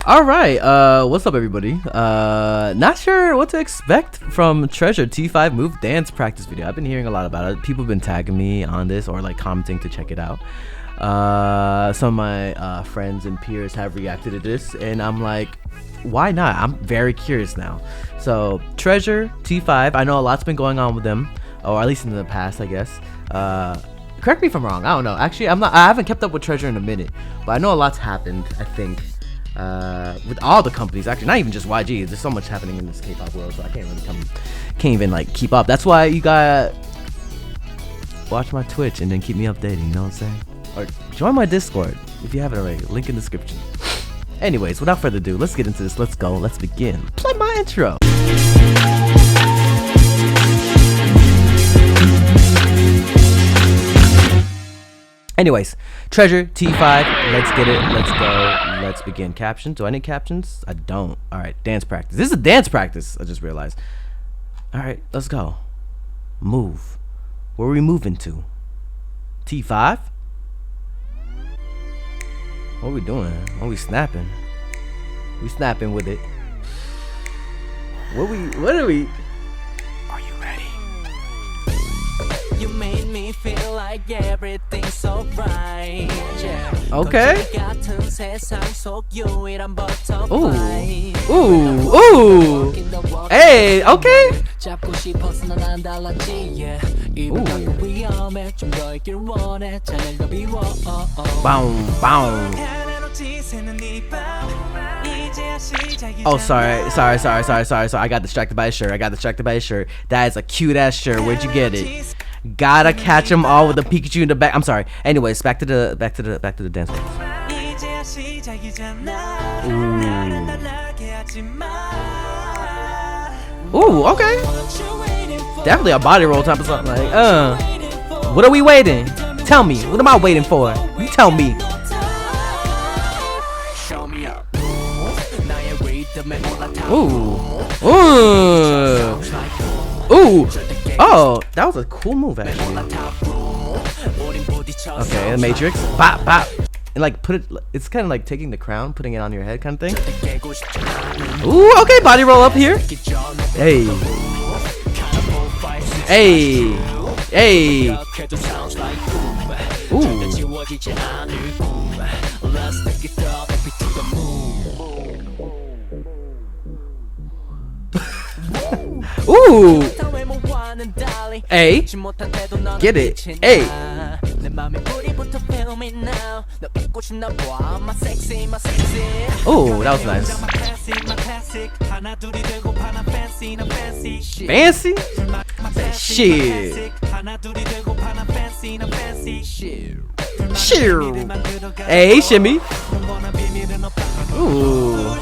All right, what's up, everybody? Not sure what to expect from Treasure T5 Move Dance Practice video. I've been hearing a lot about it. People have been tagging me on this or like commenting to check it out. Some of my friends and peers have reacted to this, and I'm like, why not? I'm very curious now. So Treasure T5, I know a lot's been going on with them, or at least in the past, I guess. Correct me if I'm wrong. I don't know. Actually, I haven't kept up with Treasure in a minute, but I know a lot's happened, I think. With all the companies, actually, not even just YG. There's so much happening in this K-pop world, so I can't even like keep up. That's why you gotta watch my Twitch and then keep me updated. You know what I'm saying? Or join my Discord if you haven't already. Link in the description. Anyways, without further ado, let's get into this. Let's go. Let's begin. Play my intro. Anyways, Treasure T5, let's get it, let's go, let's begin. Captions, do I need captions? I don't. Alright, dance practice. This is a dance practice, I just realized. Alright, let's go. Move. Where are we moving to? T5? What are we doing? What are we snapping? We snapping with it. What are we? Are you ready? You made me feel like everything's so right. Yeah. Okay. Ooh. Ooh. Hey, okay. Boom, boom. Oh, sorry. I got distracted by a shirt. That is a cute ass shirt. Where'd you get it? Gotta catch them all with the Pikachu in the back. I'm sorry. Anyways, back to the dance practice. Ooh, okay. Definitely a body roll type of something. Like, what are we waiting? Tell me. What am I waiting for? You tell me. Ooh. Ooh. Oh, that was a cool move, actually. Okay, the Matrix. Bop, bop. And like put it, it's kind of like taking the crown, putting it on your head kind of thing. Ooh, okay, body roll up here. Hey. Hey. Hey. Ooh. Ooh. Hey. Get it. Hey. Oh, that was nice. Fancy? Shit. Shit. Hey, shimmy. Ooh.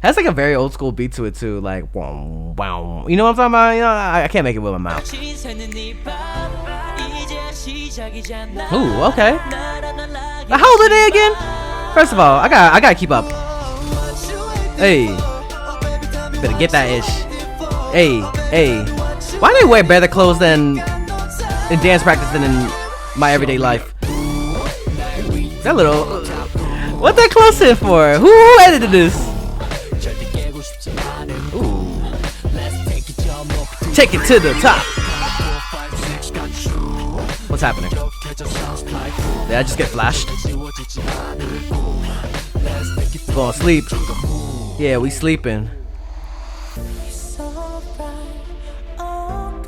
That's like a very old school beat to it too, like wow, wow. You know what I'm talking about? You know, I can't make it with my mouth. Ooh, okay. How old are they again? First of all, I gotta keep up. Hey, better get that ish. Hey, hey. Why do they wear better clothes than in dance practice than in my everyday life? That little. What that close in for? Who edited this? Ooh. Take it to the top. What's happening? Did I just get flashed? Going to sleep. Yeah, we sleeping.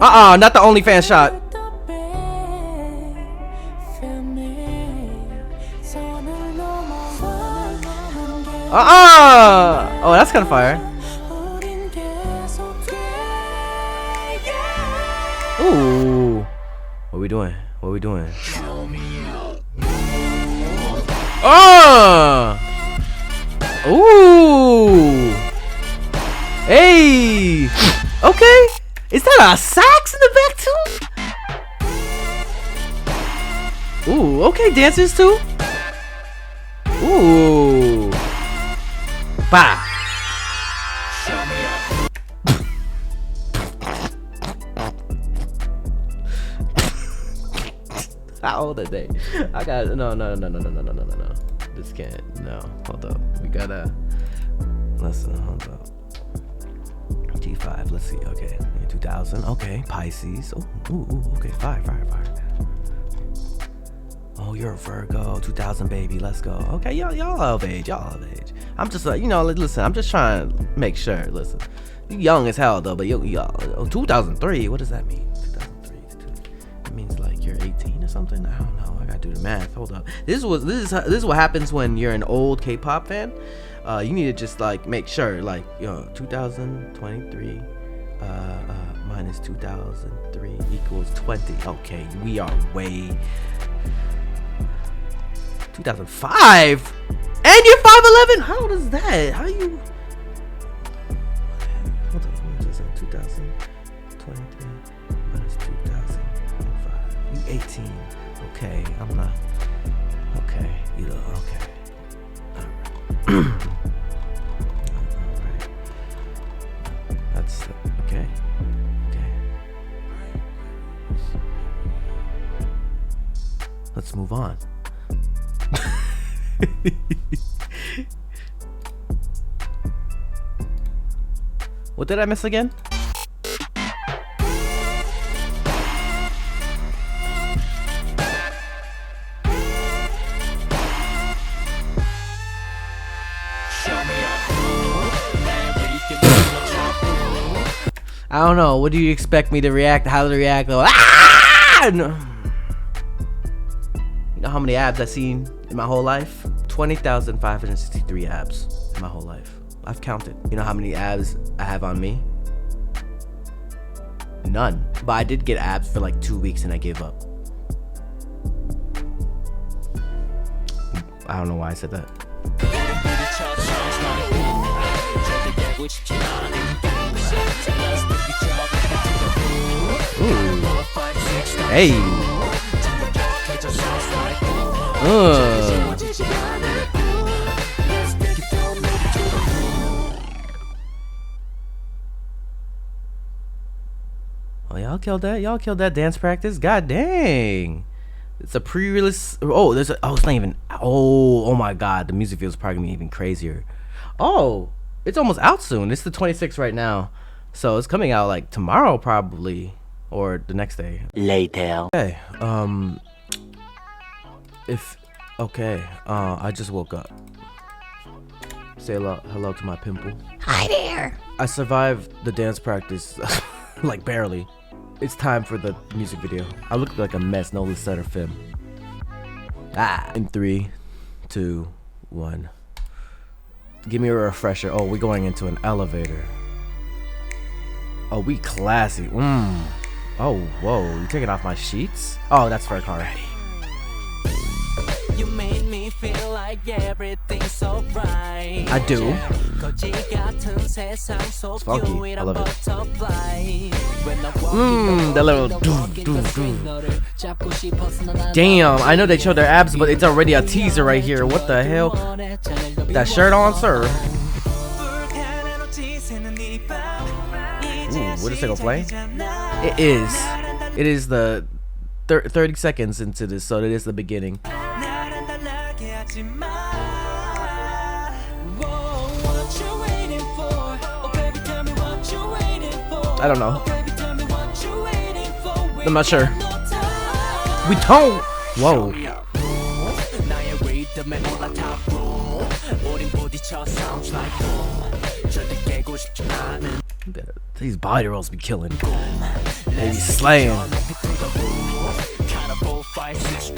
Not the OnlyFans shot. Oh, that's kind of fire. Ooh. What are we doing? Ooh. Hey. Okay. Is that a sax in the back too? Ooh. Okay, dancers too. Ooh. Bah. How old are they? I got no. This can't. No, hold up. We Listen, hold up. G5, let's see. Okay, 2000. Okay, Pisces. Ooh, okay, fire. Oh, you're a Virgo. 2000, baby. Let's go. Okay, y'all of age. I'm just listen. I'm just trying to make sure. Listen, you young as hell though, but y'all. 2003. What does that mean? 2003. It means like you're 18 or something. I don't know. I gotta do the math. Hold up. This is what happens when you're an old K-pop fan. You need to just like make sure, like 2023 minus 2003 equals 20. Okay, we are way 2005, and you're 5'11". How old is that? How you? Hold on, what is that? 2023 minus 2005. You 18. Okay, I'm not. Okay, okay. All right. That's okay. Let's move on. What did I miss again? I don't know. What do you expect me to react? How to react? No. You know how many abs I've seen in my whole life? 20,563 abs in my whole life. I've counted. You know how many abs I have on me? None. But I did get abs for like 2 weeks and I gave up. I don't know why I said that. Ooh. Hey. Oh, y'all killed that. Y'all killed that dance practice. God dang. It's a pre-release. Oh, it's not even. Oh my God. The music video is probably gonna be even crazier. Oh, it's almost out soon. It's the 26th right now. So it's coming out like tomorrow probably. Or the next day. Later. Okay. I just woke up. Say hello to my pimple. Hi there. I survived the dance practice, like barely. It's time for the music video. I look like a mess, no set or film. In 3, 2, 1. Give me a refresher. Oh, we're going into an elevator. Oh, we classy. Oh, whoa, you taking off my sheets? Oh, that's for a car. You made me feel like everything's so right. I do. It's funky. I love it. The little Damn, I know they showed their abs, but it's already a teaser right here. What the hell? That shirt on, sir? Ooh, what is it gonna play? It is the 30 seconds into this, so it is the beginning. I don't know. I'm not sure. We don't. Whoa. These body rolls be killing. They be slaying.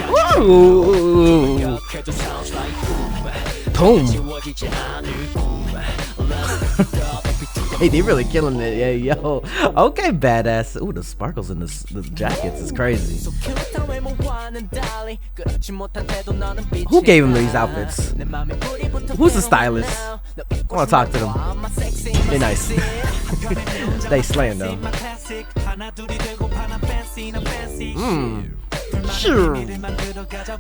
Woo! Boom. Hey, they really killing it. Yeah, yo. Okay, badass. Ooh, the sparkles in the jackets is crazy. Who gave him these outfits? Who's the stylist? I want to talk to them. They're nice. They slaying though. Sure.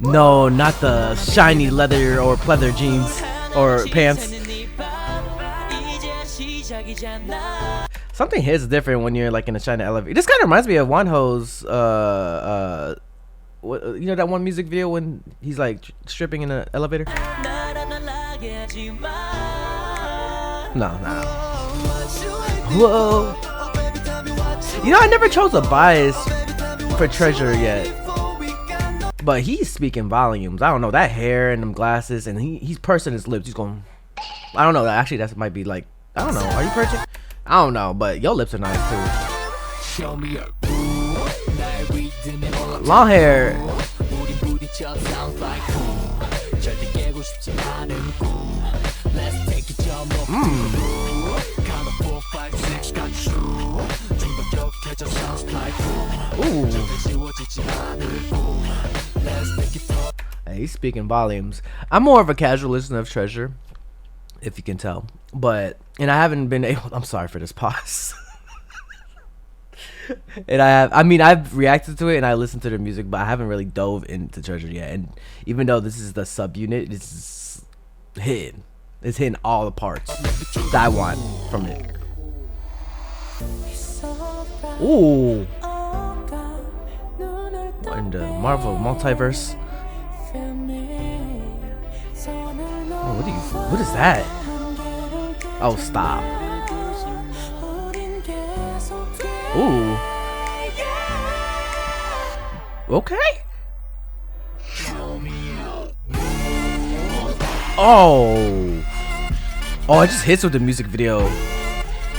No, not the shiny leather or pleather jeans or pants. Something hits different when you're like in a shiny elevator. This kind of reminds me of Wonho's what, you know that one music video when he's like stripping in an elevator? No, nah. Whoa. You know, I never chose a bias for Treasure yet. But he's speaking volumes. I don't know, that hair and them glasses, and he's pursing his lips. He's going, I don't know. Actually, that might be like, I don't know. Are you pursing? I don't know, but your lips are nice too. Long hair. Ooh. Hey, he's speaking volumes. I'm more of a casual listener of Treasure, if you can tell. But, and I haven't been able, I'm sorry for this pause. And I've reacted to it and I listened to their music, but I haven't really dove into Treasure yet. And even though this is the subunit, it's hidden. It's hitting all the parts that I want from it. Ooh. In the Marvel multiverse. Oh, what is that? Oh, stop. Ooh. Okay. Oh. Oh, it just hits with the music video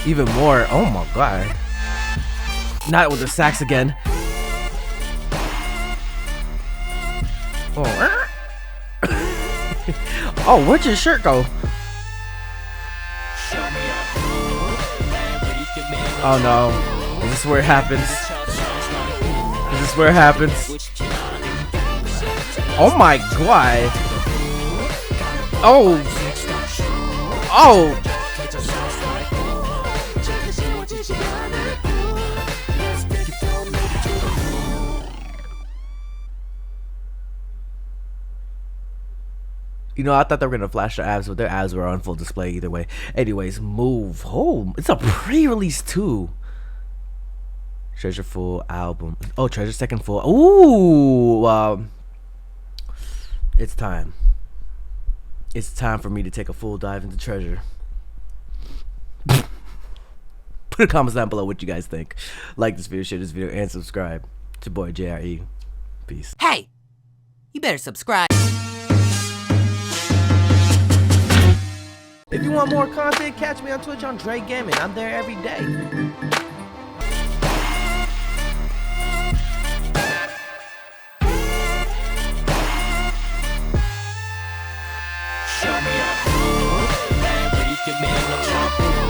even more. Oh my god. Not with the sax again. Oh. Oh, where'd your shirt go? Oh no. Is this where it happens? Is this where it happens? Oh my god. Oh. Oh. You know, I thought they were gonna flash their abs, but their abs were on full display either way. Anyways, Move. Oh, it's a pre-release too. Treasure full album. Oh, Treasure second full. Ooh, it's time. It's time for me to take a full dive into Treasure. Put a comments down below what you guys think. Like this video, share this video, and subscribe. It's your boy JRE. Peace. Hey, you better subscribe. If you want more content, catch me on Twitch on Jrekml. I'm there every day. Show me a fool, man, we can make a trouble.